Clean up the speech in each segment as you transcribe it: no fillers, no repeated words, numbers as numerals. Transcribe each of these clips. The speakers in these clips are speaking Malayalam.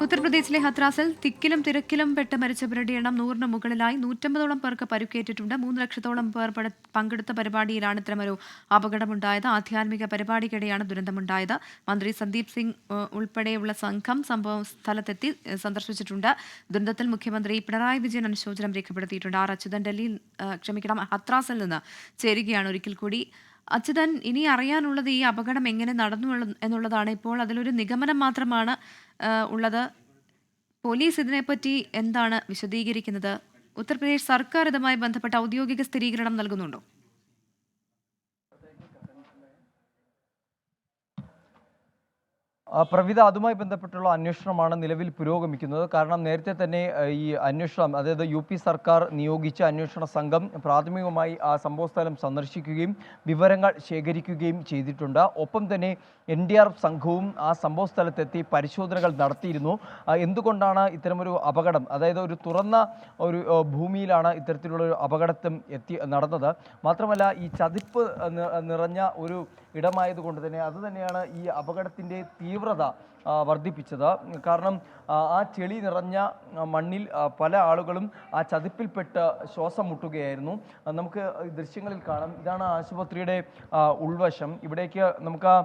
ഉത്തർപ്രദേശിലെ ഹത്രാസിൽ തിക്കിലും തിരക്കിലും പെട്ട് മരിച്ചവരുടെ എണ്ണം 100-ന് മുകളിലായി. 150ഓളം പേർക്ക് പരിക്കേറ്റിട്ടുണ്ട്. 3 ലക്ഷത്തോളം പേർ പങ്കെടുത്ത പരിപാടിയിലാണ് ഇത്തരമൊരു അപകടമുണ്ടായത്. ആധ്യാത്മിക പരിപാടിക്കിടെയാണ് ദുരന്തമുണ്ടായത്. മന്ത്രി സന്ദീപ് സിംഗ് ഉൾപ്പെടെയുള്ള സംഘം സംഭവ സ്ഥലത്തെത്തി സന്ദർശിച്ചിട്ടുണ്ട്. ദുരന്തത്തിൽ മുഖ്യമന്ത്രി പിണറായി വിജയൻ അനുശോചനം രേഖപ്പെടുത്തിയിട്ടുണ്ട്. അച്യുതൻ ഹത്രാസിൽ നിന്ന് ചേരുകയാണ് ഒരിക്കൽ കൂടി. അച്യുതൻ, ഇനി അറിയാനുള്ളത് ഈ അപകടം എങ്ങനെ നടന്നു എന്നുള്ളതാണ്. ഇപ്പോൾ അതിലൊരു നിഗമനം മാത്രമാണ് ഉള്ളത്. പോലീസ് ഇതിനെപ്പറ്റി എന്താണ് വിശദീകരിക്കുന്നത്? ഉത്തർപ്രദേശ് സർക്കാർ ഇതുമായി ബന്ധപ്പെട്ട ഔദ്യോഗിക സ്ഥിരീകരണം നൽകുന്നുണ്ടോ? പ്രവിധ അതുമായി ബന്ധപ്പെട്ടുള്ള അന്വേഷണമാണ് നിലവിൽ പുരോഗമിക്കുന്നത്. കാരണം നേരത്തെ തന്നെ ഈ അന്വേഷണം, അതായത് UP സർക്കാർ നിയോഗിച്ച അന്വേഷണ സംഘം പ്രാഥമികമായി ആ സംഭവസ്ഥലം സന്ദർശിക്കുകയും വിവരങ്ങൾ ശേഖരിക്കുകയും ചെയ്തിട്ടുണ്ട്. ഒപ്പം തന്നെ NDRF സംഘവും ആ സംഭവസ്ഥലത്തെത്തി പരിശോധനകൾ നടത്തിയിരുന്നു. എന്തുകൊണ്ടാണ് ഇത്തരമൊരു അപകടം, അതായത് ഒരു തുറന്ന ഒരു ഭൂമിയിലാണ് ഇത്തരത്തിലുള്ള ഒരു അപകടത്തിൽ നടന്നത്. മാത്രമല്ല ഈ ചതിപ്പ് നിറഞ്ഞ ഒരു ഇടമായതുകൊണ്ട് തന്നെ അതുതന്നെയാണ് ഈ അപകടത്തിൻ്റെ തീവ്രത വർദ്ധിപ്പിച്ചത്. കാരണം ആ ചെളി നിറഞ്ഞ മണ്ണിൽ പല ആളുകളും ആ ചതിപ്പിൽപ്പെട്ട് ശ്വാസം മുട്ടുകയായിരുന്നു. നമുക്ക് ദൃശ്യങ്ങളിൽ കാണാം. ഇതാണ് ആശുപത്രിയുടെ ഉൾവശം. ഇവിടേക്ക് നമുക്ക് ആ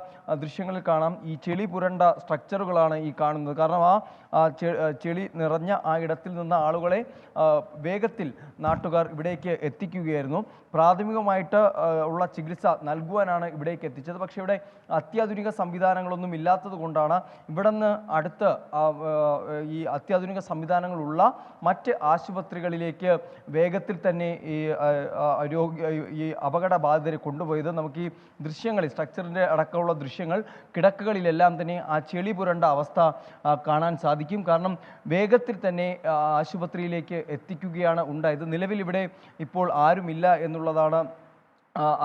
ദൃശ്യങ്ങളിൽ കാണാം ഈ ചെളി പുരണ്ട സ്ട്രക്ചറുകളാണ് ഈ കാണുന്നത്. കാരണം ആ ചെളി നിറഞ്ഞ ആ ഇടത്തിൽ നിന്ന് ആളുകളെ വേഗത്തിൽ നാട്ടുകാർ ഇവിടേക്ക് എത്തിക്കുകയായിരുന്നു. പ്രാഥമികമായിട്ട് ഉള്ള ചികിത്സ നൽകുവാനാണ് ഇവിടേക്ക് എത്തിച്ചത്. പക്ഷേ ഇവിടെ അത്യാധുനിക സംവിധാനങ്ങളൊന്നും ഇല്ലാത്തത് കൊണ്ടാണ് ഇവിടെ നിന്ന് അടുത്ത് ഈ അത്യാധുനിക സംവിധാനങ്ങളുള്ള മറ്റ് ആശുപത്രികളിലേക്ക് വേഗത്തിൽ തന്നെ ഈ അപകടബാധിതരെ കൊണ്ടുപോയത്. നമുക്ക് ഈ ദൃശ്യങ്ങളിൽ, സ്ട്രക്ചറിൻ്റെ അടക്കമുള്ള ദൃശ്യങ്ങൾ, കിടക്കകളിലെല്ലാം തന്നെ ആ ചെളി പുരണ്ട അവസ്ഥ കാണാൻ സാധിക്കും. കാരണം വേഗത്തിൽ തന്നെ ആശുപത്രിയിലേക്ക് എത്തിക്കുകയാണ് ഉണ്ടായത്. നിലവിൽ ഇവിടെ ഇപ്പോൾ ആരുമില്ല എന്നുള്ളതാണ്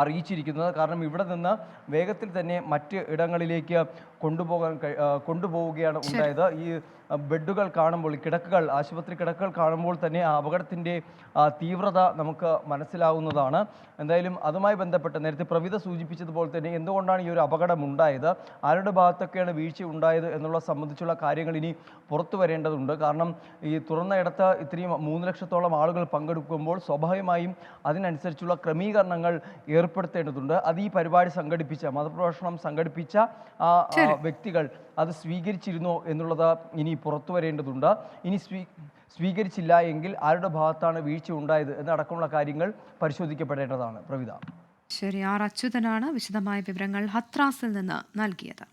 അറിയിച്ചിരിക്കുന്നത്. കാരണം ഇവിടെ നിന്ന് വേഗത്തിൽ തന്നെ മറ്റ് ഇടങ്ങളിലേക്ക് കൊണ്ടുപോവുകയാണ് ഉണ്ടായത്. ഈ ബെഡുകൾ കാണുമ്പോൾ, കിടക്കകൾ, ആശുപത്രി കിടക്കകൾ കാണുമ്പോൾ തന്നെ ആ അപകടത്തിൻ്റെ തീവ്രത നമുക്ക് മനസ്സിലാവുന്നതാണ്. എന്തായാലും അതുമായി ബന്ധപ്പെട്ട് നേരത്തെ പ്രവിധ സൂചിപ്പിച്ചതുപോലെ തന്നെ എന്തുകൊണ്ടാണ് ഈ ഒരു അപകടം ഉണ്ടായത്, ആരുടെ ഭാഗത്തൊക്കെയാണ് വീഴ്ച ഉണ്ടായത് എന്നുള്ള സംബന്ധിച്ചുള്ള കാര്യങ്ങൾ ഇനി പുറത്തു വരേണ്ടതുണ്ട്. കാരണം ഈ തുറന്ന ഇടത്ത് ഇത്രയും 3 ലക്ഷത്തോളം ആളുകൾ പങ്കെടുക്കുമ്പോൾ സ്വാഭാവികമായും അതിനനുസരിച്ചുള്ള ക്രമീകരണങ്ങൾ ഏർപ്പെടുത്തേണ്ടതുണ്ട്. അത് ഈ പരിപാടി സംഘടിപ്പിച്ച, മതപ്രഭാഷണം സംഘടിപ്പിച്ച ആ വ്യക്തികൾ അത് സ്വീകരിച്ചിരുന്നോ എന്നുള്ളത് ഇനി പുറത്തു വരേണ്ടതുണ്ട്. ഇനി സ്വീകരിച്ചില്ല എങ്കിൽ ആരുടെ ഭാഗത്താണ് വീഴ്ച ഉണ്ടായത് എന്നടക്കമുള്ള കാര്യങ്ങൾ പരിശോധിക്കപ്പെടേണ്ടതാണ്. പ്രവിധ. ശരി, അച്യുതനാണ് വിശദമായ വിവരങ്ങൾ ഹത്രാസിൽ നിന്ന് നൽകിയത്.